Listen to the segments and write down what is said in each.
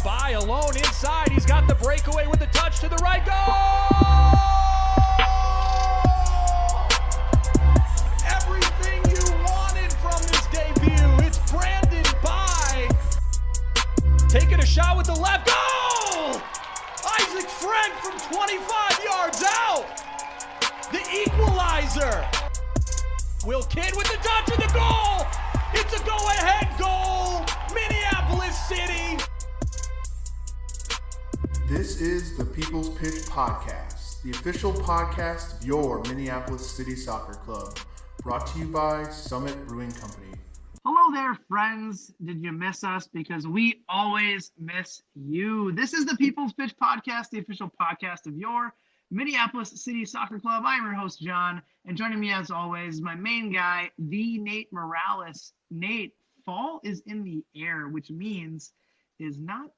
by, alone inside. He's got the breakaway with the touch to the right. Goal! Everything you wanted from this debut. It's Brandon by. Taking a shot with the left. Goal! Isaac Friend from 25 yards out. The equalizer. Will Kidd with the touch of the goal. It's a go-ahead goal. Minneapolis City. This is the People's Pitch Podcast, the official podcast of your Minneapolis City Soccer Club, brought to you by Summit Brewing Company. Hello there, friends. Did you miss us? Because we always miss you. This is the People's Pitch Podcast, the official podcast of your Minneapolis City Soccer Club. I am your host, John, and joining me as always, my main guy, the Nate Morales. Nate, fall is in the air, which means is not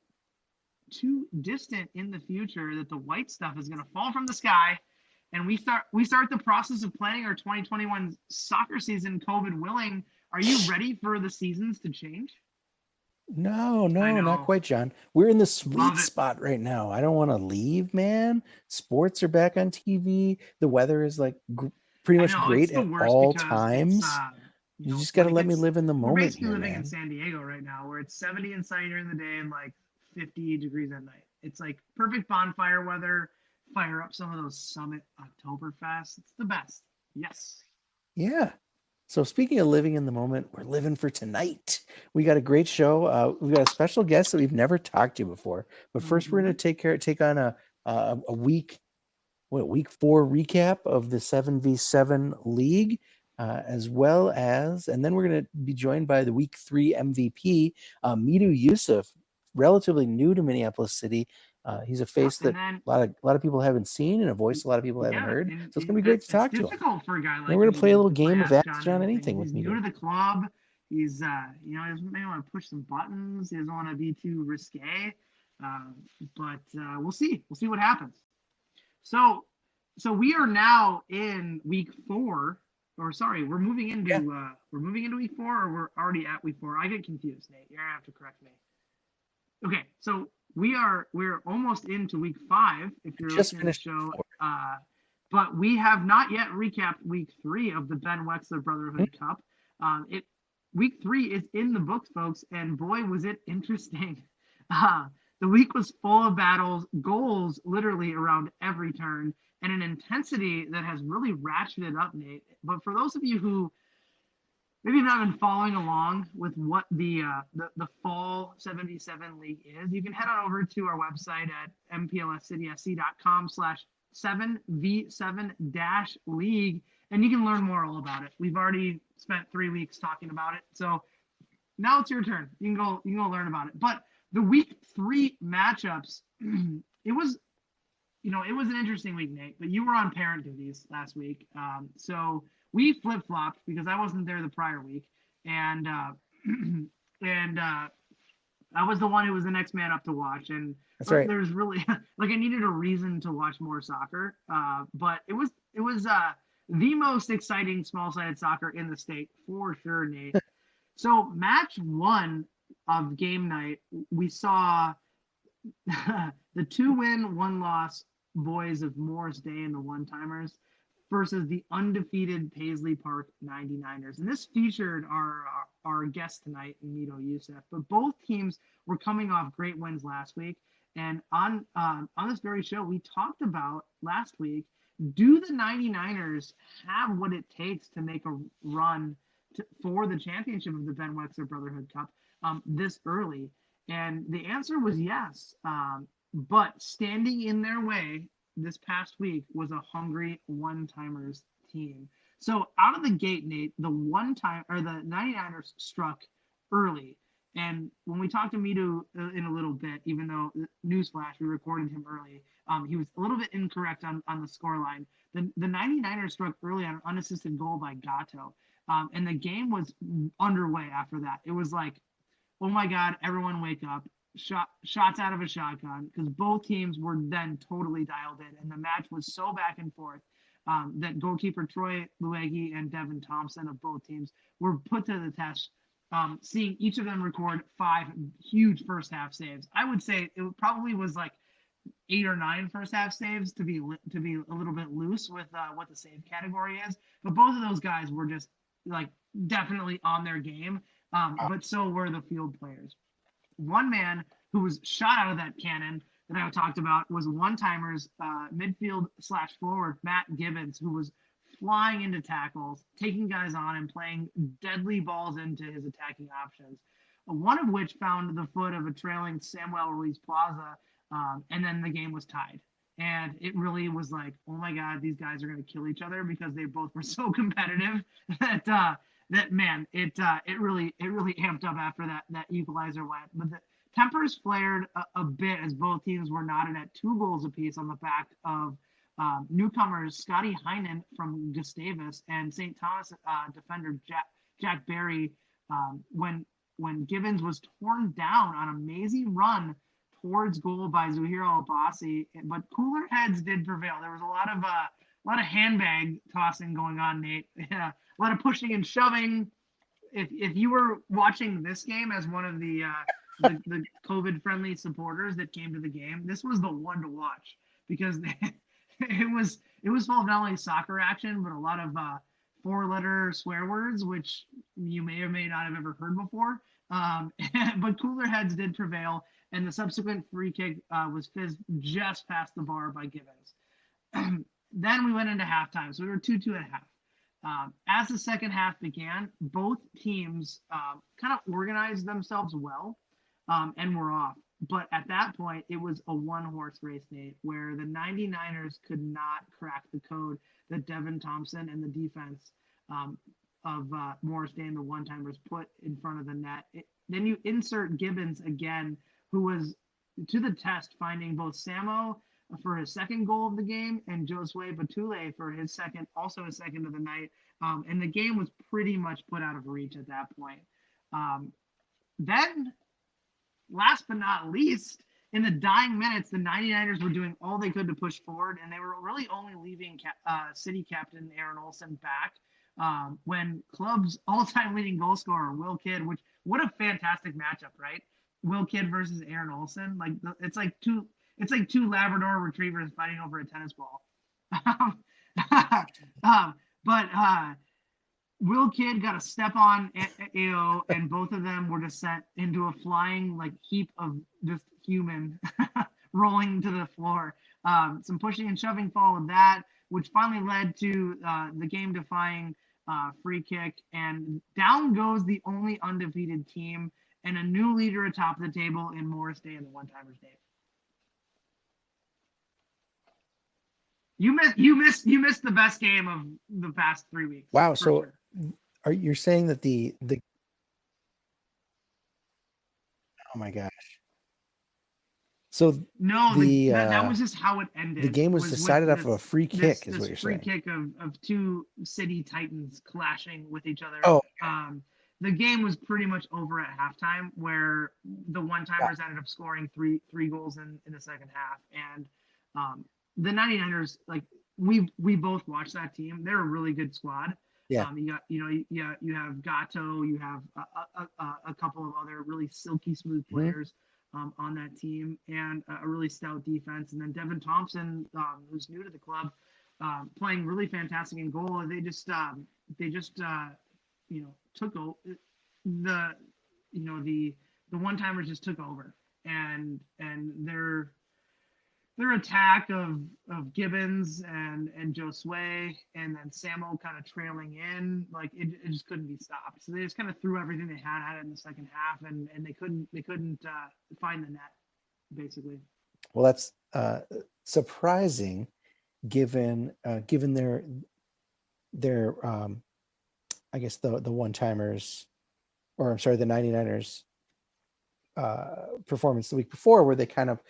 too distant in the future that the white stuff is going to fall from the sky, and we start the process of planning our 2021 soccer season, COVID willing. Are you ready for the seasons to change? No, not quite, John. We're in the sweet spot right now. I don't want to leave, man. Sports are back on TV. The weather is like pretty much great at all times. You just got to let me live in the moment. We're basically here, living man. in San Diego right now, where it's 70 and sunny during the day and like 50 degrees at night. It's like perfect bonfire weather. Fire up some of those Summit Oktoberfest. It's the best. Yes. Yeah. So speaking of living in the moment, we're living for tonight. We got a great show. We've got a special guest that we've never talked to before. But first, we're going to take on a week 4 recap of the 7v7 league, as well as, and then we're going to be joined by the week 3 MVP, Medo Youseff, relatively new to Minneapolis City. He's a face that a lot of people haven't seen and a voice a lot of people haven't heard. So it's going to be great to talk to him. For a guy like and we're going to play a little game of Ask John Anything with me. He's new to the club. He's, he doesn't maybe want to push some buttons. He doesn't want to be too risque. But we'll see. We'll see what happens. So we are now in week 4. Or sorry, we're moving into week 4, or we're already at week 4. I get confused, Nate. You're gonna have to correct me. Okay, so we're almost into week 5 if you're listening to the show. But we have not yet recapped week 3 of the Ben Wexler Brotherhood Cup. Week 3 is in the books, folks, and boy was it interesting. The week was full of battles, goals literally around every turn, and an intensity that has really ratcheted up, Nate. But for those of you who maybe have not been following along with what the fall 77 league is, you can head on over to our website at mplscitysc.com/7v7-league, and you can learn more all about it. We've already spent 3 weeks talking about it, so now it's your turn. You can go learn about it. But the week 3 matchups, it was an interesting week, Nate. But you were on parent duties last week, so we flip-flopped because I wasn't there the prior week, and I was the one who was the next man up to watch. And that's right. There's really I needed a reason to watch more soccer, but it was the most exciting small-sided soccer in the state for sure, Nate. So match 1 of game night, we saw the 2-win, 1-loss boys of Morris Day and the One-Timers versus the undefeated Paisley Park 99ers. And this featured our guest tonight, Medo Youseff. But both teams were coming off great wins last week. And on this very show, we talked about last week, do the 99ers have what it takes to make a run for the championship of the Ben Wexler Brotherhood Cup this early? And the answer was yes. But standing in their way this past week was a hungry One-Timers team. So out of the gate, Nate, the 99ers struck early. And when we talked to Medo in a little bit, even though, newsflash, we recorded him early, he was a little bit incorrect on the scoreline. The 99ers struck early on an unassisted goal by Gatto. And the game was underway after that. It was like, oh my God, everyone wake up. Shots out of a shotgun, because both teams were then totally dialed in. And the match was so back and forth that goalkeeper Troy Luegi and Devin Thompson of both teams were put to the test seeing each of them record 5 huge first half saves. I would say it probably was like 8 or 9 first half saves to be a little bit loose with what the save category is. But both of those guys were just like definitely on their game. But so were the field players. One man who was shot out of that cannon that I talked about was one-timers midfield / forward Matt Gibbons, who was flying into tackles, taking guys on and playing deadly balls into his attacking options. One of which found the foot of a trailing Samuel Ruiz Plaza, and then the game was tied. And it really was like, oh my God, these guys are going to kill each other because they both were so competitive that man, it really amped up after that equalizer went. But the tempers flared a bit as both teams were knotted at 2 goals apiece on the back of newcomers Scotty Heinen from Gustavus and St. Thomas defender Jack Barry when Gibbons was torn down on an amazing run towards goal by Zuhair Al-Abbasi, but cooler heads did prevail. There was a lot of handbag tossing going on, Nate. Yeah, a lot of pushing and shoving. If you were watching this game as one of the COVID-friendly supporters that came to the game, this was the one to watch because it was full of not only soccer action but a lot of 4-letter swear words, which you may or may not have ever heard before. But cooler heads did prevail, and the subsequent free kick was fizzed just past the bar by Gibbons. Then we went into halftime, so we were 2-2 at half. As the second half began, both teams kind of organized themselves well and were off. But at that point, it was a one-horse race, Nate, where the 99ers could not crack the code that Devin Thompson and the defense of Morris Day and the one-timers put in front of the net. Then you insert Gibbons again, who was to the test, finding both Samo for his second goal of the game and Josue Batule for his second of the night. And the game was pretty much put out of reach at that point. Then, last but not least, in the dying minutes, the 99ers were doing all they could to push forward, and they were really only leaving City captain Aaron Olson back when club's all-time leading goal scorer, Will Kidd, what a fantastic matchup, right? Will Kidd versus Aaron Olson. It's like two Labrador retrievers fighting over a tennis ball. But Will Kidd got a step on AO, and both of them were just sent into a flying heap of just human rolling to the floor. Some pushing and shoving followed that, which finally led to the game-defying free kick, and down goes the only undefeated team and a new leader atop the table in Morris Day and the one-timers Day. You missed the best game of the past 3 weeks. Wow. So sure. Are you saying that the oh my gosh. So no, that was just how it ended. The game was decided off of a free kick, is what you're saying. Free kick of 2 city titans clashing with each other. Oh. The game was pretty much over at halftime, where the one-timers ended up scoring three goals in the second half. And the 99ers, we both watched that team. They're a really good squad. Yeah. You have Gatto, you have a couple of other really silky smooth players on that team, and a really stout defense. And then Devin Thompson, who's new to the club, playing really fantastic in goal. They just took over the one-timers just took over, and their attack of Gibbons and Josue, and then Samo kind of trailing in, it just couldn't be stopped. So they just kind of threw everything they had at it in the second half, and they couldn't find the net, basically. Well, that's surprising, given their I guess the one-timers, or I'm sorry, the 99ers performance the week before, where they kind of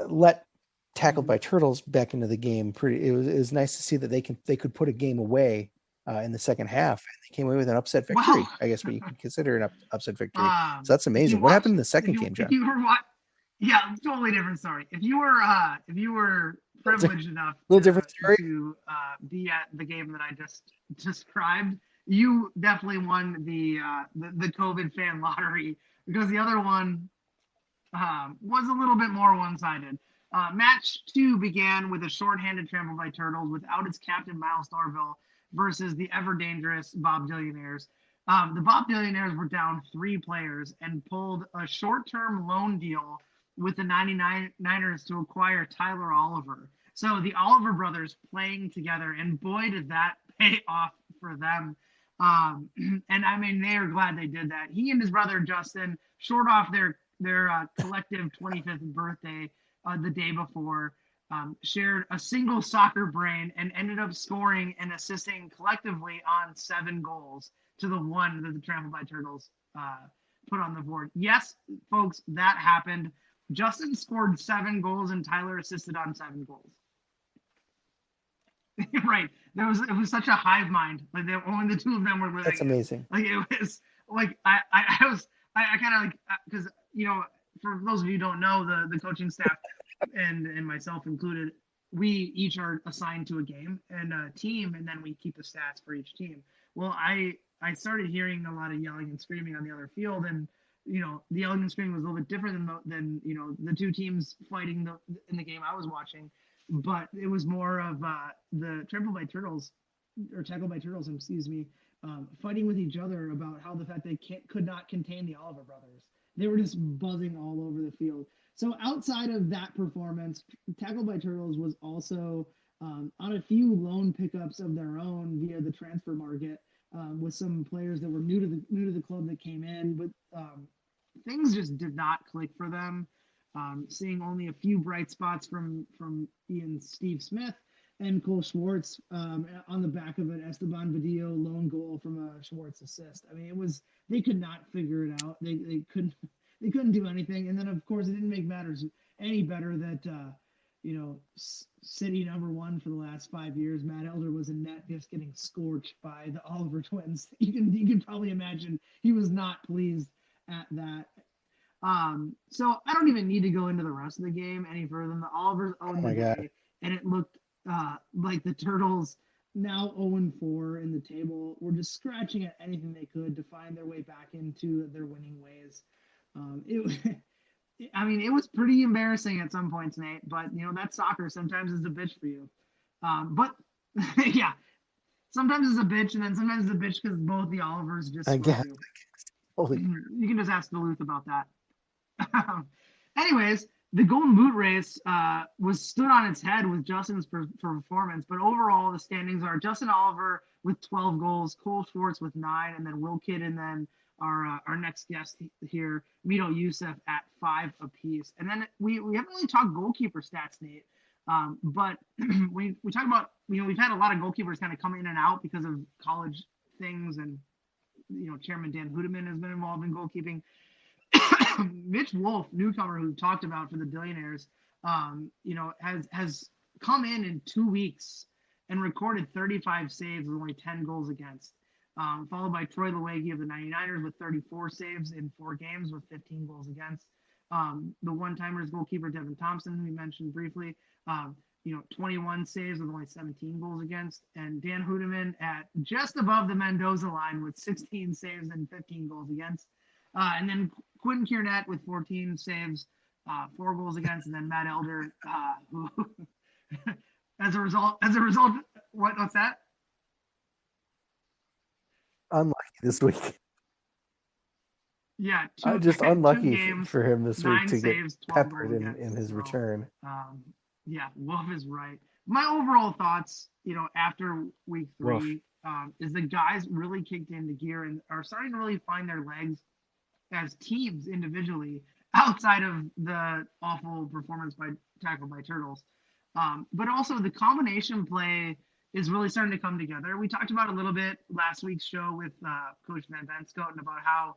let Tackled by Turtles back into the game. It was nice to see that they could put a game away in the second half, and they came away with an upset victory. Wow. I guess what you could consider an upset victory. So that's amazing. What happened in the second game, John? Yeah, totally different story. If you were privileged enough different story to be at the game that I just described, you definitely won the COVID fan lottery, because the other one was a little bit more one-sided. Match 2 began with a shorthanded trample by Turtles without its captain Miles Darville versus the ever-dangerous Bob Dillionaires. The Bob Dillionaires were down 3 players and pulled a short-term loan deal with the 99ers to acquire Tyler Oliver. So the Oliver brothers playing together, and boy, did that pay off for them. And I mean, they are glad they did that. He and his brother Justin, short off their collective 25th birthday the day before, shared a single soccer brain and ended up scoring and assisting collectively on 7 goals to the 1 that the Trampled by Turtles put on the board. Yes, folks, that happened. Justin scored 7 goals and Tyler assisted on 7 goals. Right. It was such a hive mind. Like only the 2 of them were living. That's amazing. Like it was like I kind of like, because for those of you who don't know, the coaching staff and myself included, we each are assigned to a game and a team, and then we keep the stats for each team. Well, I started hearing a lot of yelling and screaming on the other field, and the yelling and screaming was a little bit different than the 2 teams fighting in the game I was watching, but it was more of the Trampled by Turtles, or Tackled by Turtles, excuse me, fighting with each other about how the fact they could not contain the Oliver brothers. They were just buzzing all over the field. So outside of that performance, Tackled by Turtles was also on a few loan pickups of their own via the transfer market, with some players that were new to the club that came in, but things just did not click for them. Seeing only a few bright spots from Steve Smith and Cole Schwartz on the back of an Esteban Badillo lone goal from a Schwartz assist. I mean, they could not figure it out. They couldn't do anything. And then of course it didn't make matters any better that City #1 for the last 5 years, Matt Elder, was in net just getting scorched by the Oliver twins. You can probably imagine he was not pleased at that. So I don't even need to go into the rest of the game any further than the Olivers owned the day, and it looked like the Turtles, now 0-4 in the table, were just scratching at anything they could to find their way back into their winning ways. It was pretty embarrassing at some points, Nate, but that's soccer. Sometimes it's a bitch for you. But yeah, sometimes it's a bitch, and then sometimes it's a bitch because both the Olivers just screw you. Holy. You can just ask Duluth about that. Anyways, the Golden Boot race was stood on its head with Justin's performance, but overall the standings are Justin Oliver with 12 goals, Cole Schwartz with 9, and then Will Kidd, and then our next guest here, Medo Youseff, at 5 apiece. And then we haven't really talked goalkeeper stats, Nate, but we talk about, we've had a lot of goalkeepers kind of come in and out because of college things, and Chairman Dan Hudeman has been involved in goalkeeping. Mitch Wolf, newcomer who talked about for the Dillionaires, has come in 2 weeks and recorded 35 saves with only 10 goals against, followed by Troy Lewegi of the 99ers with 34 saves in 4 games with 15 goals against. The one-timers goalkeeper Devin Thompson, who we mentioned briefly, 21 saves with only 17 goals against, and Dan Hudeman at just above the Mendoza line with 16 saves and 15 goals against. And then Quentin Kiernett with 14 saves, 4 goals against, and then Matt Elder, who, as a result, what's that? Unlucky this week. Yeah, just unlucky games, for him this week to saves, get peppered in his return. Yeah, Wolf is right. My overall thoughts, after week 3, is the guys really kicked into gear and are starting to really find their legs as teams individually, outside of the awful performance by Tackled by Turtles. But also the combination play is really starting to come together. We talked about a little bit last week's show with Coach Van Venskoten about how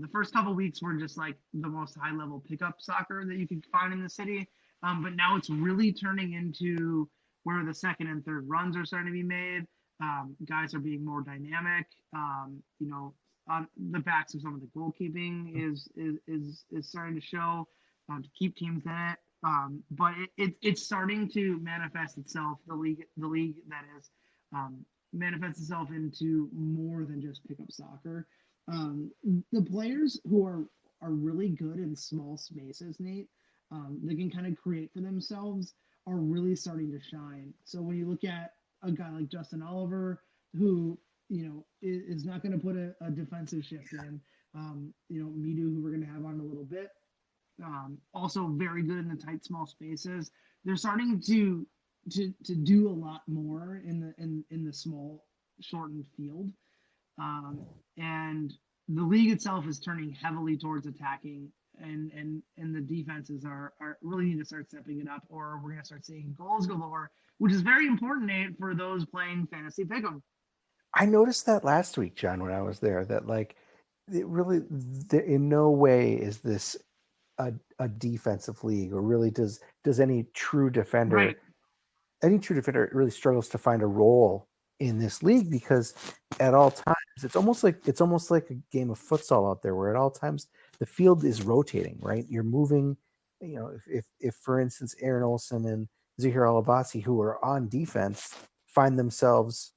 the first couple weeks were just like the most high-level pickup soccer that you could find in the city. But now it's really turning into where the second and third runs are starting to be made. Guys are being more dynamic. On the backs of some of the goalkeeping is starting to show to keep teams in it. But it's starting to manifest itself. The league that is, manifests itself into more than just pickup soccer. The players who are really good in small spaces, Nate, they can kind of create for themselves, are really starting to shine. So when you look at a guy like Justin Oliver, who is not going to put a defensive shift in, Medo, who we're going to have on in a little bit, also very good in the tight small spaces. They're starting to do a lot more in the small shortened field, and the league itself is turning heavily towards attacking, and the defenses are really need to start stepping it up, or we're going to start seeing goals galore, which is very important, Nate, for those playing fantasy pick'em. I noticed that last week, John, when I was there, that like it really, in no way is this a defensive league, or really does any true defender Right. really struggles to find a role in this league, because at all times it's almost like a game of futsal out there, where at all times the field is rotating, right? You're moving, if for instance Aaron Olson and Zahir Alabasi, who are on defense, find themselves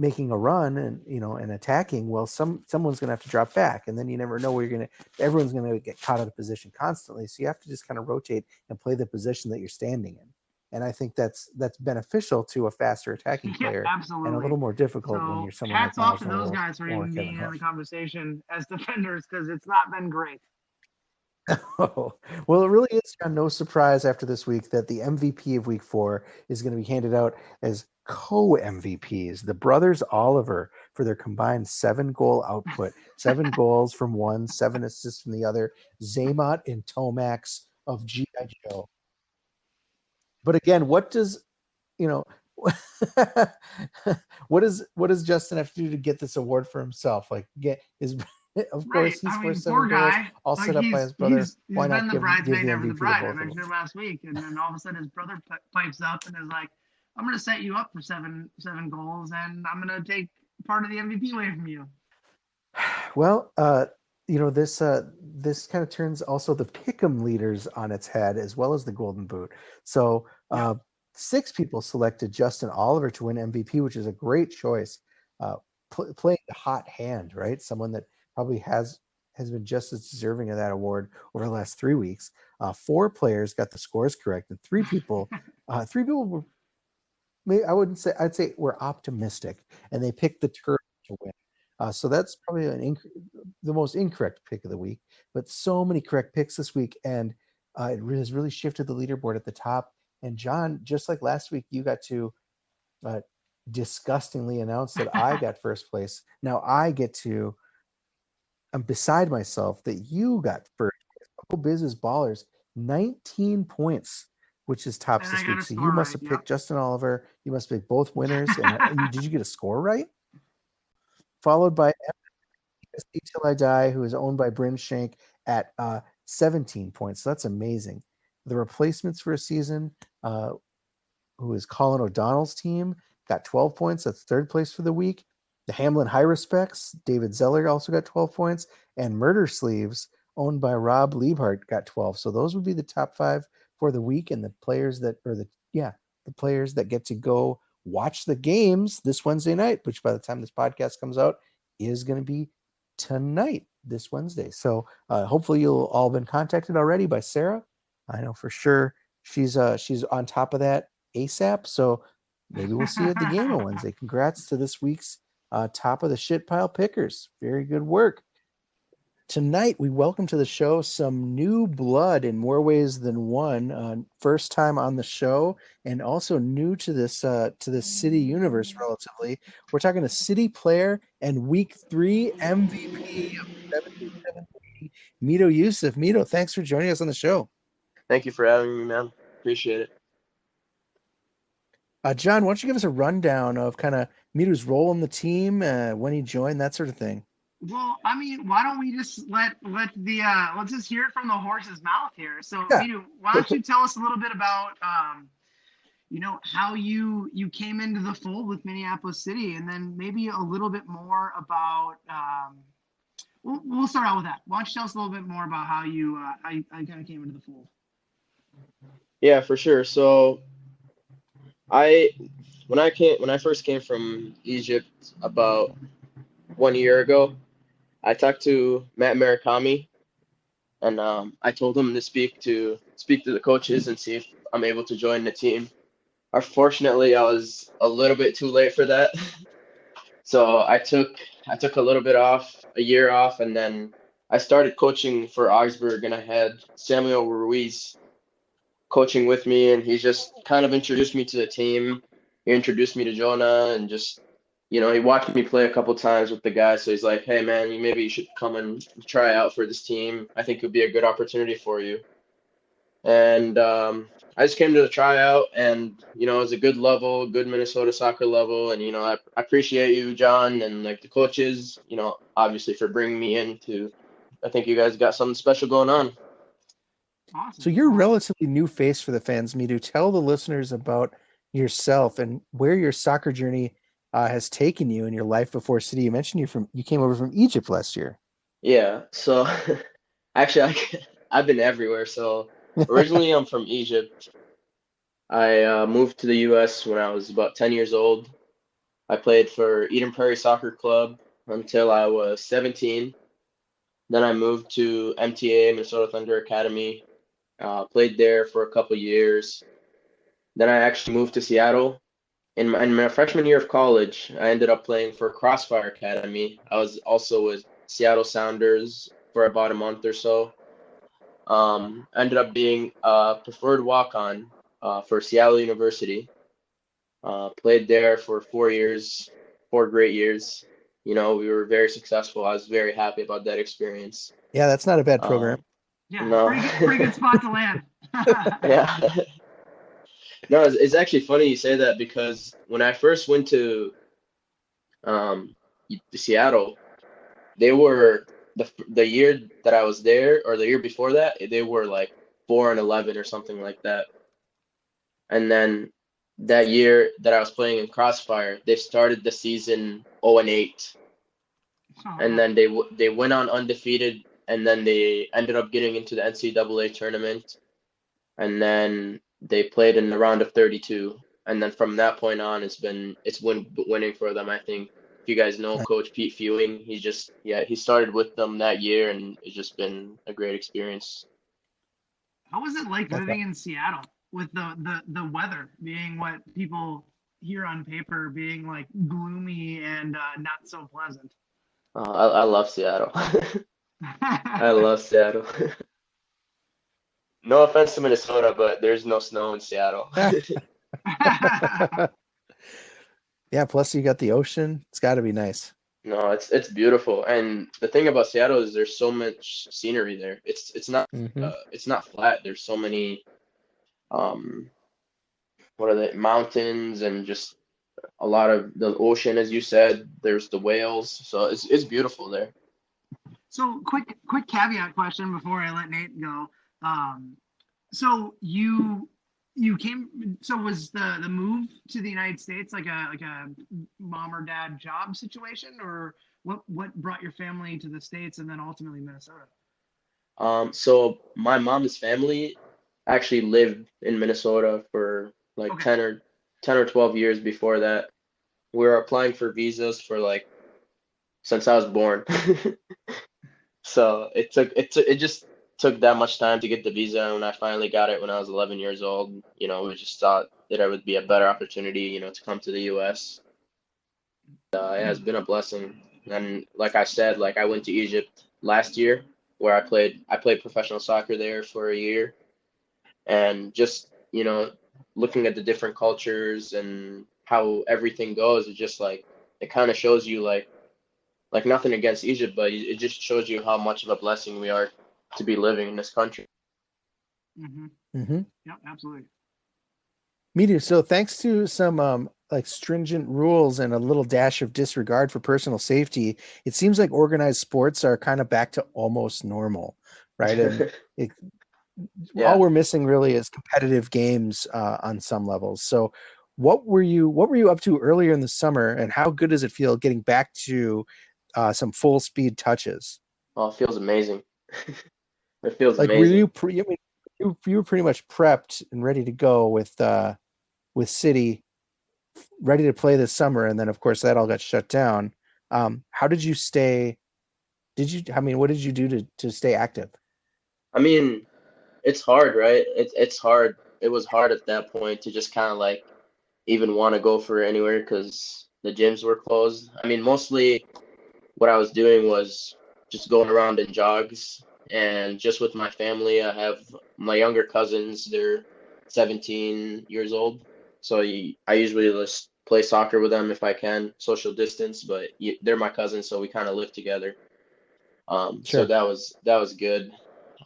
making a run and attacking, well, someone's going to have to drop back, and then you never know where everyone's going to get caught out of position constantly, so you have to just kind of rotate and play the position that you're standing in. And I think that's beneficial to a faster attacking player, absolutely, and a little more difficult when so you're someone like hats off Miles to those Noel guys for or even Kevin being in the Hush. conversation as defenders, because it's not been great. Oh, well, it really is no surprise after this week that the MVP of Week 4 is going to be handed out as co-MVPs. The brothers Oliver, for their combined 7-goal output, 7 goals from one, 7 assists from the other. Zaymot and Tomax of G.I. Joe. But again, what does what does Justin have to do to get this award for himself? Like, get his. Of course, he scores 7 poor goals, guy. all Like, set up by his brother. he's Why been not the give bridesmaid, the never the MVP to bride. I both of mentioned them? it last week, and then all of a sudden his brother pipes up and is like, "I'm going to set you up for seven goals, and I'm going to take part of the MVP away from you." Well, this kind of turns also the Pick'em leaders on its head, as well as the Golden Boot. So, 6 people selected Justin Oliver to win MVP, which is a great choice. Playing the hot hand, right? Someone that probably has been just as deserving of that award over the last 3 weeks. 4 players got the scores correct, and 3 people were. I wouldn't say. I'd say we're optimistic, and they picked the Turtles to win. So that's probably the most incorrect pick of the week. But so many correct picks this week, and it has really shifted the leaderboard at the top. And John, just like last week, you got to disgustingly announce that I got first place. Now I'm beside myself that you got first. Business Ballers, 19 points, which is tops this week. So you must have picked Justin Oliver. You must pick both winners. And did you get a score right? Followed by Till I Die, who is owned by Bryn Shank at 17 points. So that's amazing. The replacements for a season, who is Colin O'Donnell's team, got 12 points. That's 3rd place for the week. The Hamlin High Respects, David Zeller also got 12 points. And Murder Sleeves, owned by Rob Liebhart, got 12. So those would be the top 5 for the week, and the players that get to go watch the games this Wednesday night, which by the time this podcast comes out is going to be tonight, this Wednesday. So hopefully you'll all been contacted already by Sarah. I know for sure she's on top of that ASAP. So maybe we'll see you at the game on Wednesday. Congrats to this week's top of the shit pile pickers. Very good work. Tonight, we welcome to the show some new blood in more ways than one. First time on the show, and also new to this City universe relatively. We're talking a City player and Week 3 MVP of 77 Medo Youseff. Medo, thanks for joining us on the show. Thank you for having me, man. Appreciate it. John, why don't you give us a rundown of kind of Medo's role in the team, when he joined, that sort of thing? Well, I mean, why don't we just let's just hear it from the horse's mouth here. So, Medo, why don't you tell us a little bit about how you came into the fold with Minneapolis City, and then maybe a little bit more about we'll start out with that. Why don't you tell us a little bit more about how you kind of came into the fold? Yeah, for sure. So When I first came from Egypt about 1 year ago, I talked to Matt Murakami, and I told him to speak to the coaches and see if I'm able to join the team. Unfortunately, I was a little bit too late for that. So I took a little bit off, a year off, and then I started coaching for Augsburg, and I had Samuel Ruiz coaching with me, and he just kind of introduced me to the team. He introduced me to Jonah, and just he watched me play a couple times with the guys. So he's like, "Hey man, maybe you should come and try out for this team. I think it would be a good opportunity for you." And I just came to the tryout, and it was a good level, good Minnesota soccer level, and I appreciate you, John, and like the coaches, obviously for bringing me in to. I think you guys got something special going on. Awesome. So you're a Awesome. relatively new face for the fans, Medo. Tell the listeners about yourself and where your soccer journey has taken you in your life before City. You mentioned you came over from Egypt last year. Yeah, so actually, I've been everywhere. So originally, I'm from Egypt. I moved to the U.S. when I was about 10 years old. I played for Eden Prairie Soccer Club until I was 17. Then I moved to MTA, Minnesota Thunder Academy. Played there for a couple years. Then I actually moved to Seattle. In my freshman year of college, I ended up playing for Crossfire Academy. I was also with Seattle Sounders for about a month or so. I ended up being a preferred walk-on for Seattle University. Played there for 4 years, 4 great years. We were very successful. I was very happy about that experience. Yeah, that's not a bad program. Um, Yeah, no, pretty good spot to land. yeah, no, it's actually funny you say that because when I first went to um, Seattle, they were the year that I was there, or the year before that, they were like 4-11 or something like that. And then that year that I was playing in Crossfire, they started the season 0-8, Oh, and then they went on undefeated, and then they ended up getting into the NCAA tournament, and then they played in the round of 32, and then from that point on, winning for them. I think if you guys know Coach Pete Fewing, he started with them that year, and it's just been a great experience. how was it like That's living in Seattle with the weather being what people hear on paper being like gloomy and not so pleasant? I love Seattle. I love Seattle. No offense to Minnesota, but there's no snow in Seattle. Yeah, plus you got the ocean. It's got to be nice. No, it's beautiful. And the thing about Seattle is there's so much scenery there. Hmm. It's not flat. There's so many um what are they, mountains, and just a lot of the ocean, as you said. There's the whales. So it's beautiful there. So quick caveat question before I let Nate go. Um, so you came. So was the move to the United States like a mom or dad job situation, or what brought your family to the States and then ultimately Minnesota? So my mom's family actually lived in Minnesota for like Okay. 10 or 12 years before that. We were applying for visas for like since I was born. So it just took that much time to get the visa, and when I finally got it when I was 11 years old, we just thought that it would be a better opportunity, to come to the U.S. It has been a blessing. And like I said, like I went to Egypt last year where I played professional soccer there for a year, and just, looking at the different cultures and how everything goes, it just like it kind of shows you like nothing against Egypt, but it just shows you how much of a blessing we are to be living in this country. Mm-hmm. Hmm. Yep, absolutely. Me too. So thanks to some like stringent rules and a little dash of disregard for personal safety, it seems like organized sports are kind of back to almost normal, right? And it, all Yeah. we're missing really is competitive games on some levels. So what were you up to earlier in the summer, and how good does it feel getting back to some full speed touches? Oh, it feels amazing. It feels Like were amazing. you I mean, you were pretty much prepped and ready to go with with City ready to play this summer, and then of course that all got shut down. How did you stay? What did you do to stay active? I mean, it's hard, right? It's hard. It was hard at that point to just kind of like even want to go for anywhere because the gyms were closed. I mean, mostly what I was doing was just going around in jogs and just with my family. I have my younger cousins, they're 17 years old. So I usually just play soccer with them if I can, social distance, but they're my cousins, so we kind of live together. So Sure. that was good.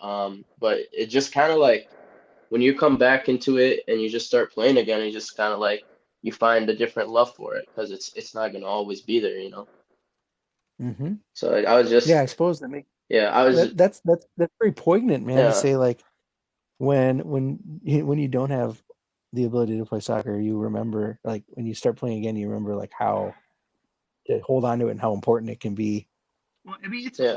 But it just kind of like when you come back into it and you just start playing again, you just kind of like you find a different love for it because it's not gonna always be there, you know. Mm-hmm. So like, I was Yeah, I just suppose that makes yeah, I was that's very poignant, man, to yeah. say like when you don't have the ability to play soccer, you remember like when you start playing again, you remember like how to hold on to it and how important it can be. Well, I mean, Yeah.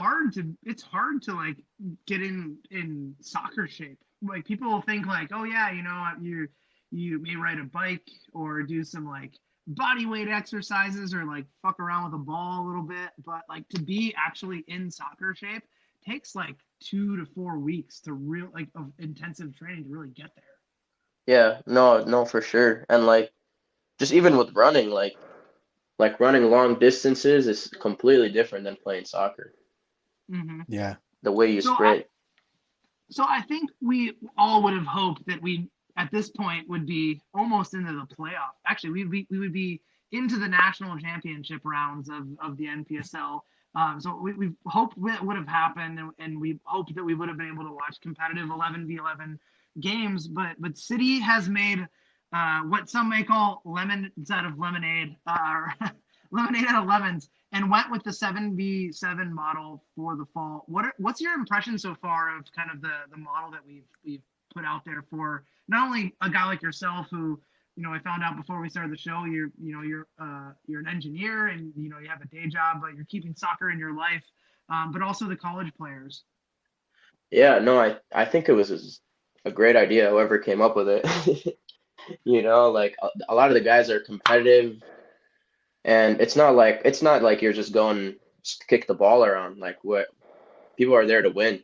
it's hard to like get in soccer shape. Like people think like, oh yeah, you may ride a bike or do some like body weight exercises or like fuck around with a ball a little bit, but like to be actually in soccer shape takes like 2 to 4 weeks to real like of intensive training to really get there. Yeah, no, no, for sure. And like just even with running, like running long distances is completely different than playing soccer. Hmm. Yeah. The way you So I sprint. So I think we all would have hoped that we, at this point, would be almost into the playoff. Actually, we would be into the national championship rounds of the NPSL. So we hoped that would have happened, and we hoped that we would have been able to watch competitive 11v11 games. But City has made what some may call lemons out of lemonade, or lemonade out of lemons, and went with the 7v7 model for the fall. What's your impression so far of kind of the model that we've put out there for not only a guy like yourself who, I found out before we started the show, you're an engineer and you have a day job, but you're keeping soccer in your life, but also the college players. Yeah, no, I think it was a great idea, whoever came up with it. You know, like a lot of the guys are competitive and it's not like you're just going to kick the ball around. Like what people are there to win.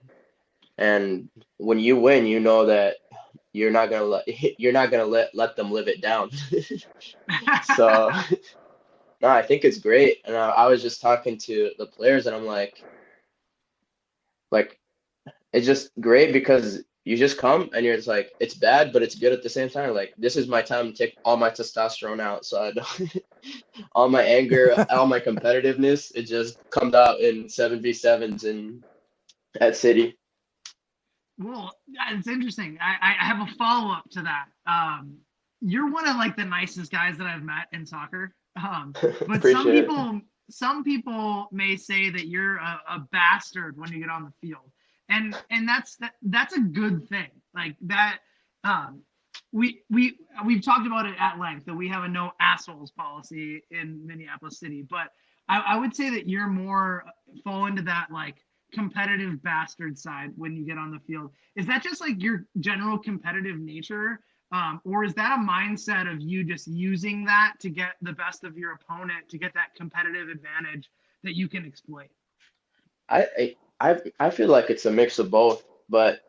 And when you win, you know that you're not gonna let them live it down. So no, I think it's great. And I was just talking to the players and I'm like it's just great because you just come and you're just like it's bad, but it's good at the same time. Like this is my time to take all my testosterone out. So I don't, all my anger, all my competitiveness, it just comes out in 7v7s and at City. Well, it's interesting. I have a follow up to that. You're one of like the nicest guys that I've met in soccer. But Appreciate it. some people may say that you're a bastard when you get on the field, and that's a good thing. Like that. Um, we've talked about it at length that we have a no assholes policy in Minneapolis City, but I would say that you're more fall into that like competitive bastard side when you get on the field. Is that just like your general competitive nature? Or is that a mindset of you just using that to get the best of your opponent, to get that competitive advantage that you can exploit? I feel like it's a mix of both, but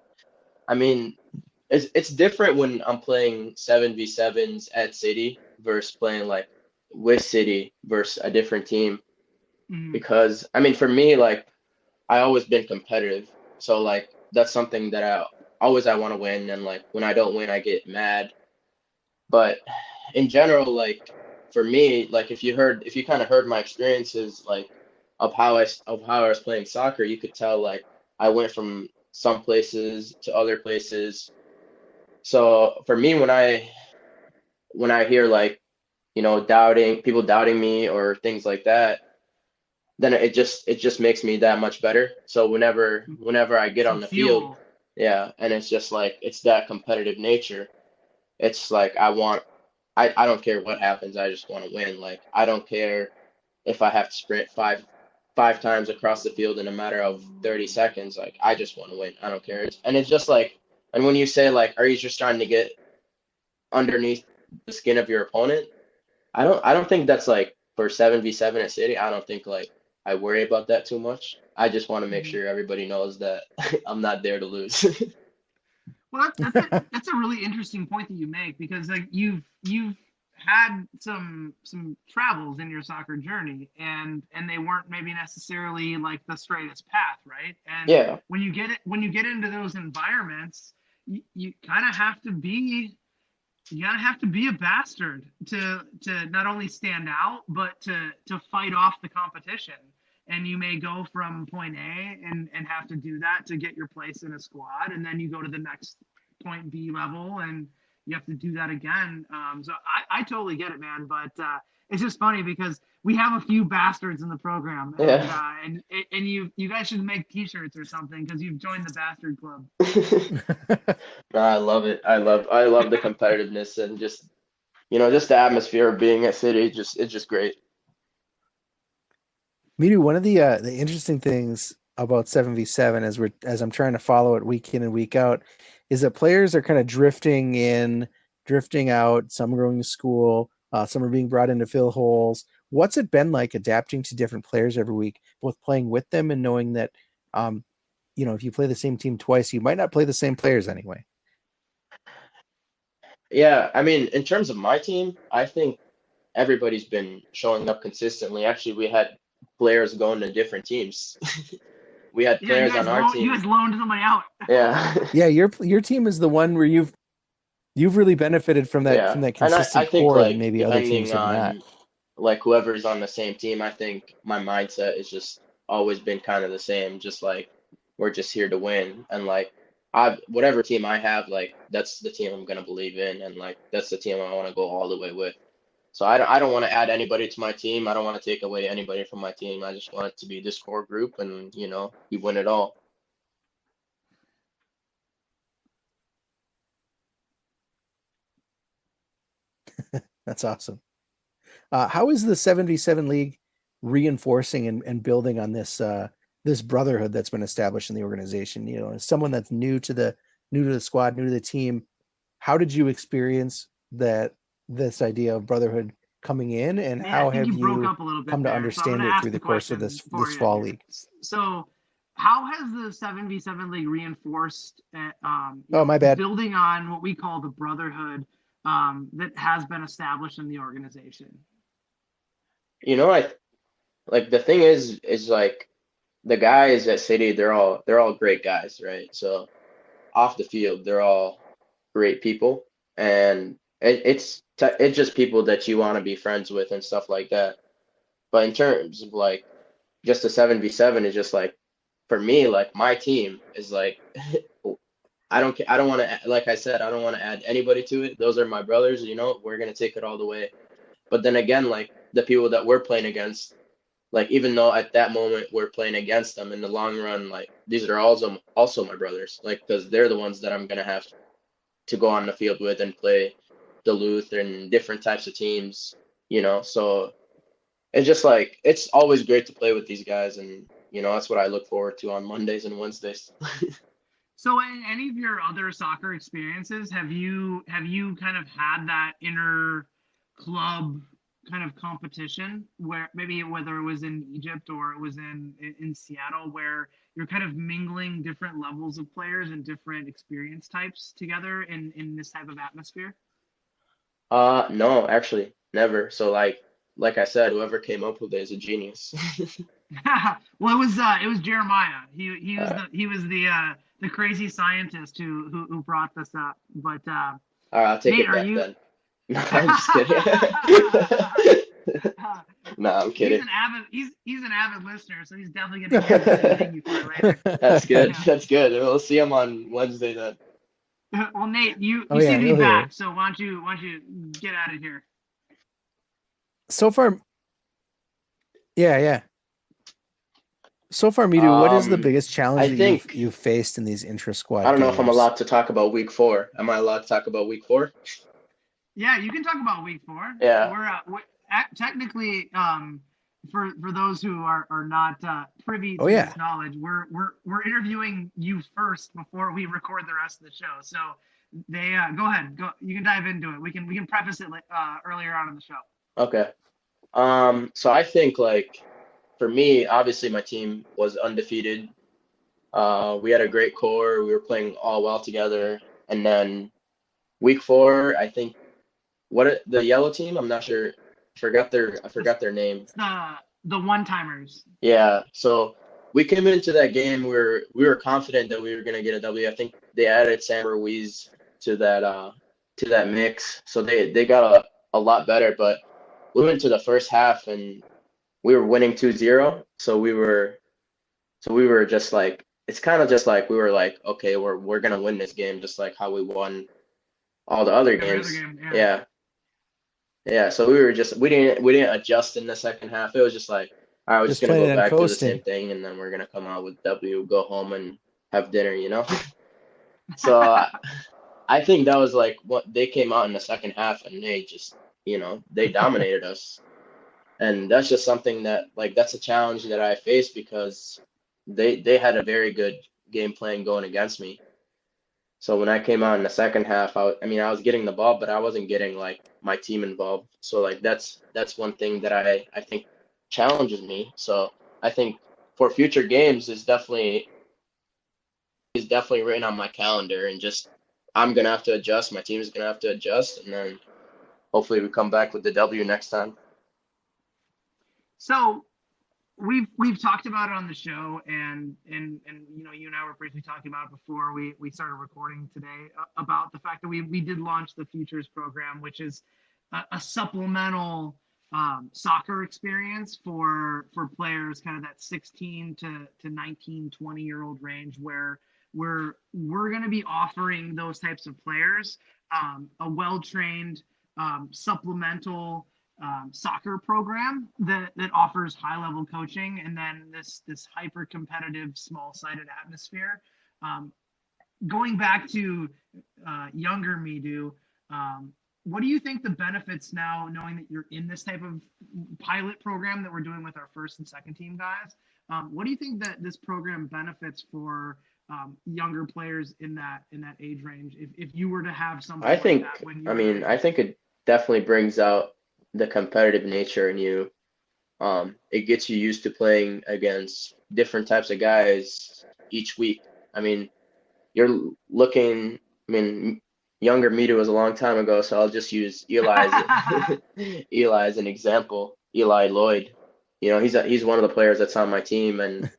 I mean, it's different when I'm playing 7v7s at City versus playing like with City versus a different team. Mm, Because I mean, for me, like I always been competitive, so like that's something that I want to win, and like when I don't win, I get mad. But in general, like for me, like if you kind of heard my experiences, like of how I was playing soccer, you could tell like I went from some places to other places. So for me, when I hear like doubting people doubting me or things like that, then it just makes me that much better. So whenever I get some on the field, fuel. yeah, and it's just like it's that competitive nature. It's like I don't care what happens. I just want to win. Like I don't care if I have to sprint five times across the field in a matter of 30 seconds. Like I just want to win. I don't care. And it's just like and when you say like, are you just trying to get underneath the skin of your opponent. I don't think that's like for 7v7 at City. I don't think like I worry about that too much. I just want to make Mhm. sure everybody knows that I'm not there to lose. Well, that's a really interesting point that you make, because like you've had some travels in your soccer journey, and they weren't maybe necessarily like the straightest path, right? And Yeah. when you get into those environments, you kind of have to be you gotta have to be a bastard to not only stand out, but to fight off the competition. And you may go from point A and have to do that to get your place in a squad, and then you go to the next point B level and you have to do that again. So I totally get it, man. But it's just funny because we have a few bastards in the program, Yeah. and you guys should make T-shirts or something because you've joined the bastard club. No, I love it. I love the competitiveness and just just the atmosphere of being at City. It's just great. Maybe one of the interesting things about 7v7 as I'm trying to follow it week in and week out is that players are kind of drifting in, drifting out. Some are going to school, some are being brought in to fill holes. What's it been like adapting to different players every week, both playing with them and knowing that, if you play the same team twice, you might not play the same players anyway. Yeah, I mean, in terms of my team, I think everybody's been showing up consistently. Actually, we had players going to different teams. We had Yeah, you players guys on our you team. guys loaned somebody out. Yeah. Yeah, your team is the one where you've really benefited from that Yeah. from that And I consistent think core that like maybe other teams depending have not. on like whoever's on the same team, I think my mindset is just always been kind of the same, just like we're just here to win. And like I whatever team I have, like that's the team I'm gonna believe in and like that's the team I want to go all the way with. So I don't want to add anybody to my team. I don't want to take away anybody from my team. I just want it to be this core group and we win it all. That's awesome. How is the 7v7 league reinforcing and building on this brotherhood that's been established in the organization? As someone that's new to the squad, new to the team, how did you experience this idea of brotherhood coming in, and Nate, I how think have you broke you up a little come bit to there, so I'm going understand to it ask through the the course of question for this you fall here. league? So, how has the 7v7 league reinforced, Oh, my bad. building on what we call the brotherhood that has been established in the organization? I like the thing is like the guys at City, they're all great guys, right? So off the field, they're all great people, and it's just people that you want to be friends with and stuff like that. But in terms of like just a 7v7 is just like for me, like my team is like I don't want to like I said, I don't want to add anybody to it. Those are my brothers, we're gonna take it all the way. But then again, like the people that we're playing against, like even though at that moment we're playing against them in the long run, like these are also my brothers, like because they're the ones that I'm gonna have to go on the field with and play Duluth and different types of teams. So it's just like it's always great to play with these guys, and that's what I look forward to on Mondays and Wednesdays. So, in any of your other soccer experiences, have you kind of had that inner club kind of competition where maybe whether it was in Egypt or it was in Seattle, where you're kind of mingling different levels of players and different experience types together in this type of atmosphere? No, actually, never. So like I said, whoever came up with it is a genius. Well, it was Jeremiah. He was Uh, the crazy scientist who brought this up. But all right, I'll take Nate, it are back you? then. No, I'm just kidding. No, I'm He's kidding. an avid he's an avid listener, so he's definitely gonna hear this and thank you for it later. That's good. Yeah. That's good. We'll see him on Wednesday then. Well, Nate, you Oh you seem yeah, to be he'll hear it. back, so why don't you get out of here? So far, yeah. So far, Midu, what is the Um, biggest challenge I that think you've faced in these intra I squad don't know if I'm games? allowed to talk about week 4. Am I allowed to talk about week 4? Yeah, you can talk about week 4. Yeah. We're technically for those who are not privy Oh to yeah. this knowledge, we're interviewing you first before we record the rest of the show. So they go ahead, you can dive into it. We can preface it earlier on in the show. Okay. So I think like for me, obviously my team was undefeated. We had a great core. We were playing all well together. And then week 4, I think the yellow team, I'm not sure. I forgot their name. It's the one timers. Yeah. So we came into that game. We were confident that we were gonna get a W. I think they added Sam Ruiz to that mix. So they got a lot better. But we went to the first half and we were winning 2-0. So we were just like it's kind of just like we were like, okay, we're gonna win this game just like how we won all the other Every other games. game, yeah. Yeah. Yeah. So we didn't adjust in the second half. It was just like, all right, we're just Just gonna go planning on back to the same coasting. thing and then we're gonna come out with W, go home and have dinner. So I think that was like what they came out in the second half and they just, they dominated us. And that's just something that like that's a challenge that I face because they had a very good game plan going against me. So when I came out in the second half, I mean I was getting the ball, but I wasn't getting like my team involved. So like that's one thing that I think challenges me. So I think for future games is definitely written on my calendar and just I'm gonna have to adjust. My team is gonna have to adjust, and then hopefully we come back with the W next time. So we've talked about it on the show, and you and I were briefly talking about it before we started recording today about the fact that we did launch the Futures program, which is a supplemental soccer experience for players kind of that 16 to 19, 20-year-old range, where we're going to be offering those types of players a well-trained supplemental soccer program that offers high level coaching and then this hyper competitive small sided atmosphere. Going back to younger Medo, what do you think the benefits now, knowing that you're in this type of pilot program that we're doing with our first and second team guys? What do you think that this program benefits for younger players in that age range? If you were to have something I like that think, when you I were that mean, I age. think it definitely brings out the competitive nature in you. It gets you used to playing against different types of guys each week. I mean, you're looking, I mean, younger Medo was a long time ago, so I'll just use Eli as Eli as an example. Eli Lloyd, he's one of the players that's on my team, and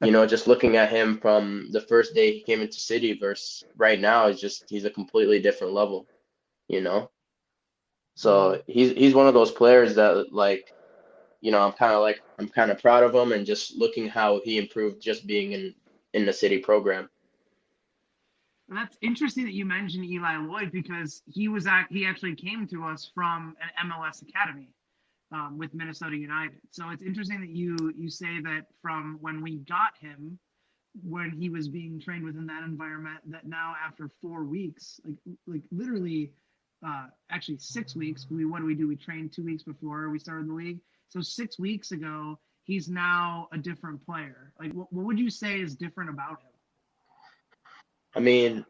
just looking at him from the first day he came into City versus right now is just he's a completely different level, you know. So he's one of those players that like, I'm kind of proud of him and just looking how he improved just being in the City program. And that's interesting that you mentioned Eli Lloyd because he actually came to us from an MLS academy with Minnesota United. So it's interesting that you say that from when we got him, when he was being trained within that environment, that now after 4 weeks, like literally, actually 6 weeks. What do we do? We trained 2 weeks before we started the league. So 6 weeks ago, he's now a different player. Like, what would you say is different about him? I mean,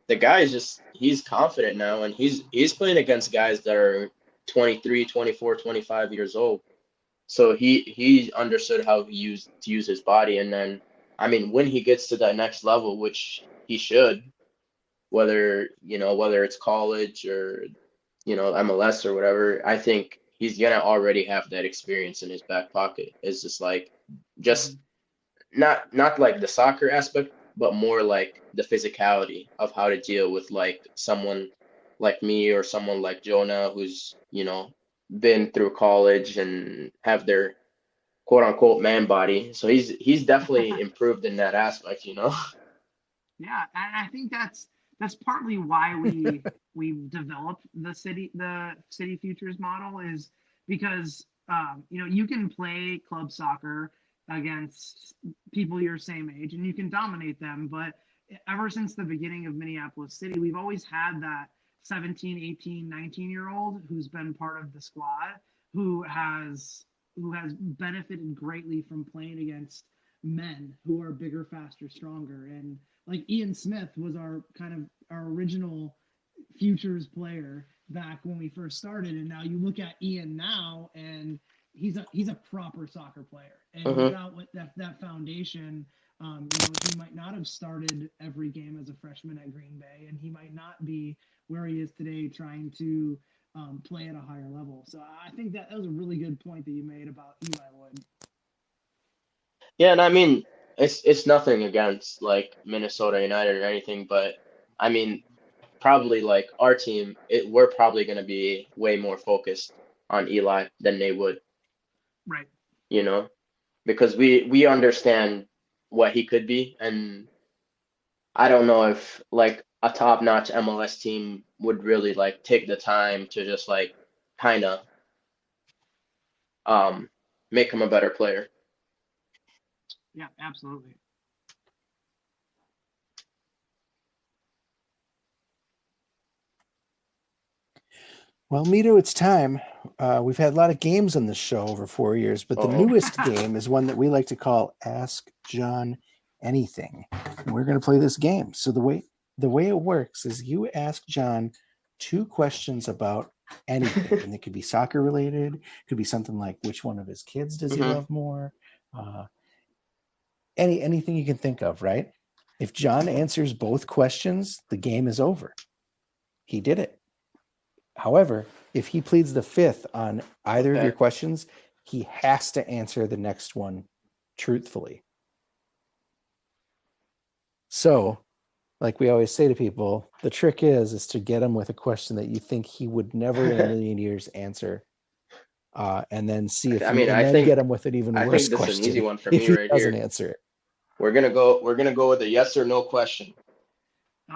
the guy is just he's confident now and he's playing against guys that are 23, 24, 25 years old. So he understood how to use his body and then I mean when he gets to that next level, which he should, whether it's college or MLS or whatever, I think he's gonna already have that experience in his back pocket. It's just like just not like the soccer aspect, but more like the physicality of how to deal with like someone like me or someone like Jonah who's, been through college and have their quote unquote man body. So he's definitely improved in that aspect. Yeah, and I think that's partly why we developed the city futures model is because you can play club soccer against people your same age and you can dominate them, but ever since the beginning of Minneapolis City, we've always had that 17, 18, 19-year old who's been part of the squad who has who has benefited greatly from playing against men who are bigger, faster, stronger. And like Ian Smith was our original futures player back when we first started, and now you look at Ian now, and he's a proper soccer player. And without that foundation, he might not have started every game as a freshman at Green Bay, and he might not be where he is today trying to play at a higher level. So I think that was a really good point that you made about Eli Lloyd. Yeah, and I mean, it's nothing against like Minnesota United or anything, but I mean, probably like our team, we're probably going to be way more focused on Eli than they would, Right. because we understand what he could be, and I don't know if like a top-notch MLS team would really like take the time to just like kind of make him a better player. Yeah, absolutely. Well, Medo, it's time. We've had a lot of games on this show over 4 years, but the newest game is one that we like to call Ask John Anything. And we're going to play this game. So the way it works is you ask John 2 questions about anything, and it could be soccer related, could be something like which one of his kids does he love more, anything you can think of, right? If John answers both questions, the game is over. He did it. However, if he pleads the fifth on either of your questions, he has to answer the next one truthfully. So, like we always say to people, the trick is to get him with a question that you think he would never in a million years answer, and then see if get him with an even worse question. I think this is an easy one for if me he right doesn't here. Answer it. We're gonna go with a yes or no question.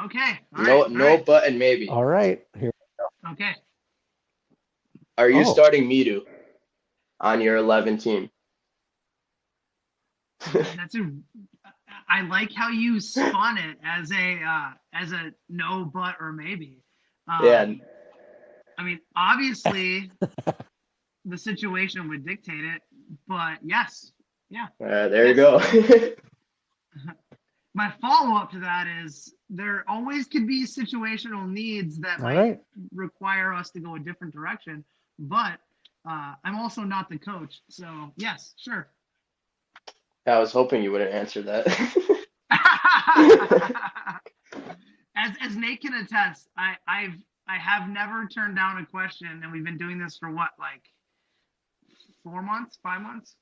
Okay. No, but and maybe. All right. Here we go. Okay. Are you starting Medo on your 11 team? I like how you spun it as a no, but, or maybe. Yeah. I mean, obviously, the situation would dictate it, but yes, yeah. There you go. My follow-up to that is there always could be situational needs that might require us to go a different direction, but I'm also not the coach, so yes, sure. I was hoping you wouldn't answer that. As Nate can attest, I have never turned down a question, and we've been doing this for what, like 4 months, 5 months?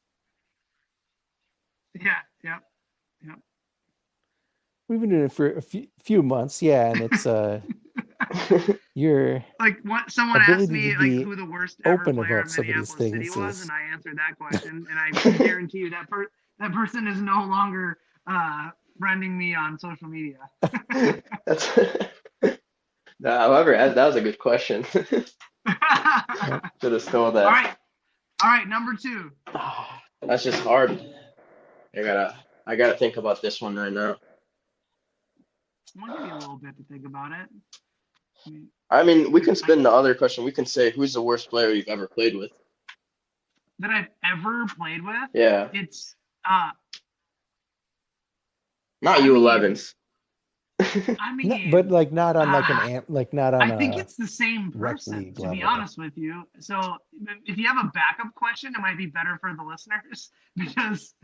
Yeah, yep. We've been doing it for a few months, yeah, and it's you're like what someone asked me like who the worst ever player in Minneapolis City was, and I answered that question, and I guarantee you that person is no longer friending me on social media. However, that was a good question. Should have stole that. All right, number 2. That's just hard. I gotta think about this one right now. I'll give you a little bit to think about it. I mean, we can spin the other question. We can say, who's the worst player you've ever played with? That I've ever played with? Yeah. It's not U11s. I mean, but like not on like not on. I think it's the same person, to be honest with you. So if you have a backup question, it might be better for the listeners because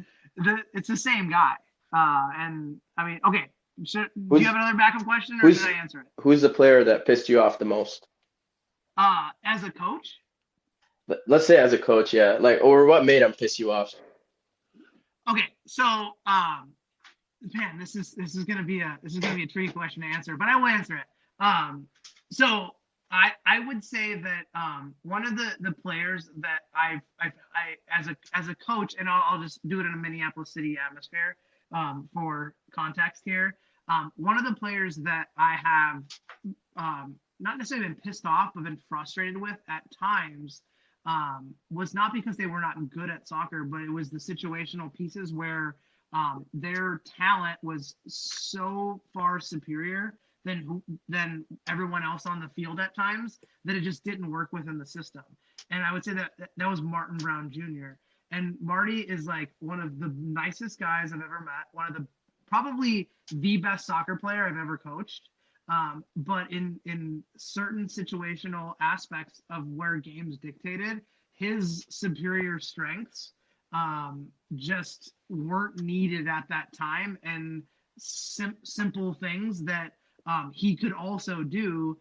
it's the same guy. And I mean, okay. Do you have another backup question, or should I answer it? Who's the player that pissed you off the most? As a coach? Let's say as a coach, yeah. Or what made him piss you off? Okay, so man, this is gonna be a tricky question to answer, but I will answer it. So I would say that one of the players that I as a coach, and I'll just do it in a Minneapolis City atmosphere for context here. One of the players that I have not necessarily been pissed off, but been frustrated with at times was not because they were not good at soccer, but it was the situational pieces where their talent was so far superior than everyone else on the field at times that it just didn't work within the system. And I would say that was Martin Brown Jr. And Marty is like one of the nicest guys I've ever met. One of the probably the best soccer player I've ever coached. But in certain situational aspects of where games dictated, his superior strengths just weren't needed at that time, and simple things that he could also do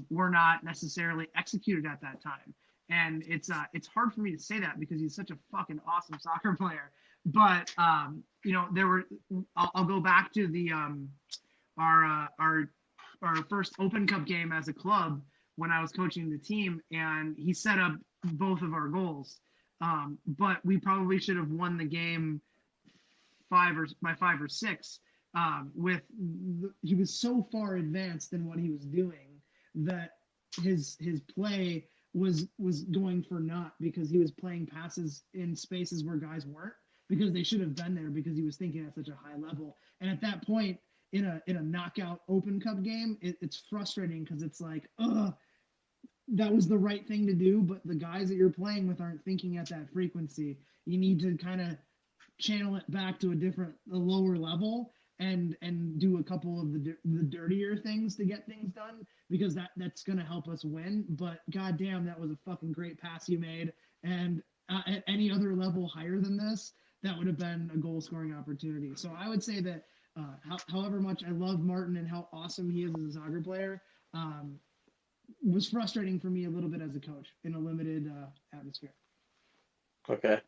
were not necessarily executed at that time. And it's hard for me to say that because he's such a fucking awesome soccer player. But there were. I'll go back to the our first Open Cup game as a club when I was coaching the team, and he set up both of our goals. But we probably should have won the game by 5 or 6. He was so far advanced in what he was doing that his play was going for naught because he was playing passes in spaces where guys weren't, because they should have been there because he was thinking at such a high level. And at that point in a knockout Open Cup game, it's frustrating because it's like, that was the right thing to do, but the guys that you're playing with aren't thinking at that frequency. You need to kind of channel it back to a lower level and do a couple of the dirtier things to get things done, because that's going to help us win. But goddamn, that was a fucking great pass you made. And at any other level higher than this, that would have been a goal scoring opportunity. So I would say that however much I love Martin and how awesome he is as a soccer player, was frustrating for me a little bit as a coach in a limited atmosphere. Okay.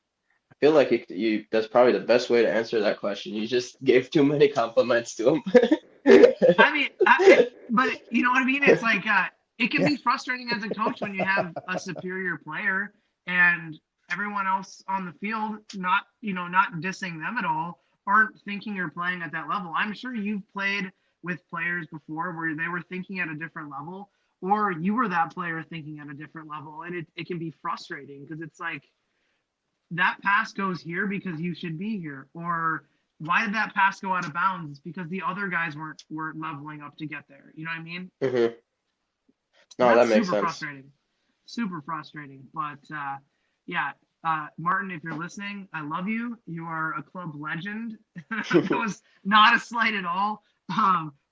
I feel like you that's probably the best way to answer that question. You just gave too many compliments to him. I mean, but you know what I mean? It's like it can be frustrating as a coach when you have a superior player and everyone else on the field, not dissing them at all, aren't thinking you're playing at that level. I'm sure you've played with players before where they were thinking at a different level, or you were that player thinking at a different level, and it can be frustrating because it's like, that pass goes here because you should be here, or why did that pass go out of bounds? It's because the other guys weren't leveling up to get there. You know what I mean? Mm-hmm. No, That's that makes super sense. frustrating. Super frustrating. But yeah, Martin, if you're listening, I love you. You are a club legend. It was not a slight at all,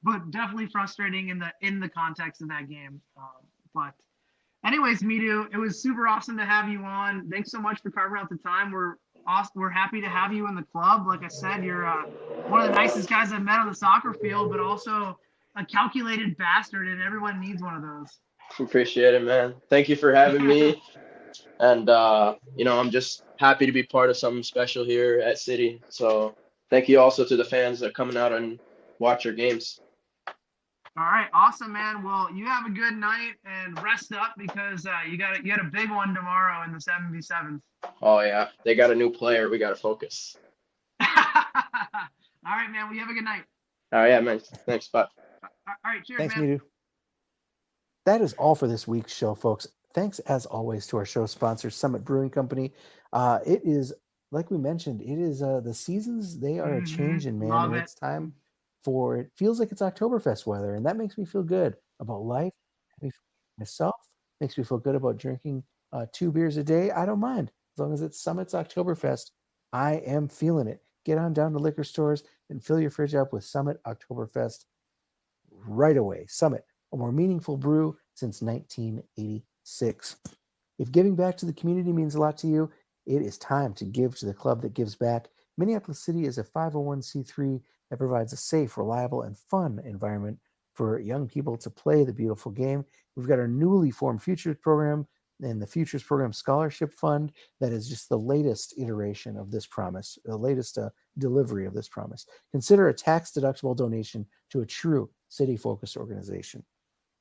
but definitely frustrating in the context of that game. But anyways, Medo, it was super awesome to have you on. Thanks so much for carving out the time. We're happy to have you in the club. Like I said, you're one of the nicest guys I've met on the soccer field, but also a calculated bastard, and everyone needs one of those. Appreciate it, man. Thank you for having me. And I'm just happy to be part of something special here at City. So thank you also to the fans that are coming out and watch your games. All right, awesome, man. Well, you have a good night and rest up because you got a big one tomorrow in the 7v7s. Oh yeah, they got a new player. We got to focus. All right, man. Well, you have a good night. All right, yeah, man. Thanks. Bye. All right, cheers, Thanks, man. Medo. That is all for this week's show, folks. Thanks, as always, to our show sponsor, Summit Brewing Company. It is, like we mentioned, it is the seasons, they are a changing, man. Love and it. It's time for, it feels like it's Oktoberfest weather, and that makes me feel good about life. Myself, makes me feel good about drinking 2 beers a day. I don't mind. As long as it's Summit's Oktoberfest, I am feeling it. Get on down to liquor stores and fill your fridge up with Summit Oktoberfest right away. Summit, a more meaningful brew since 1986. If giving back to the community means a lot to you, it is time to give to the club that gives back. Minneapolis City is a 501c3 that provides a safe, reliable, and fun environment for young people to play the beautiful game. We've got our newly formed Futures program and the Futures Program Scholarship Fund that is just the latest iteration of this promise, the latest delivery of this promise. Consider a tax-deductible donation to a true city-focused organization.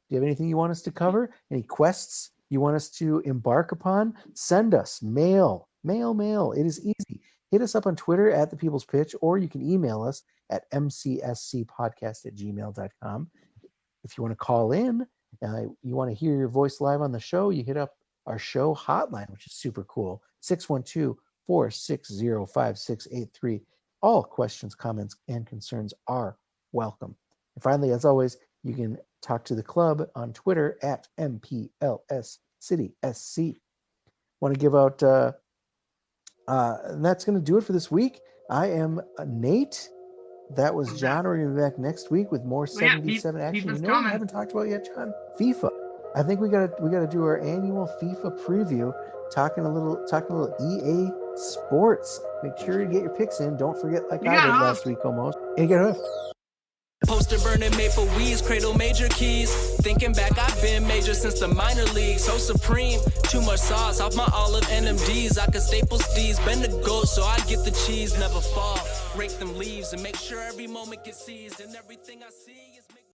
Do you have anything you want us to cover? Any quests you want us to embark upon? Send us mail. It is easy. Hit us up on Twitter at The People's Pitch, or you can email us at mcscpodcast@gmail.com. If you want to call in, you want to hear your voice live on the show, you hit up our show hotline, which is super cool, 612-460-5683. All questions, comments, and concerns are welcome. And finally, as always, you can talk to the club on Twitter at MPLS City SC. Want to give out. And that's going to do it for this week. I am Nate. That was John. We're going to be back next week with more 7v7 action. FIFA's You know what coming. I haven't talked about yet, John? FIFA. I think we gotta do our annual FIFA preview. Talking a little EA Sports. Make sure you get your picks in. Don't forget, like You I got did hooked. last week almost. And you get hooked. Poster burning maple weeds, cradle major keys. Thinking back, I've been major since the minor league. So supreme, too much sauce off my olive NMDs. I could staple steez, bend the goat so I get the cheese. Never fall, rake them leaves and make sure every moment gets seized and everything I see.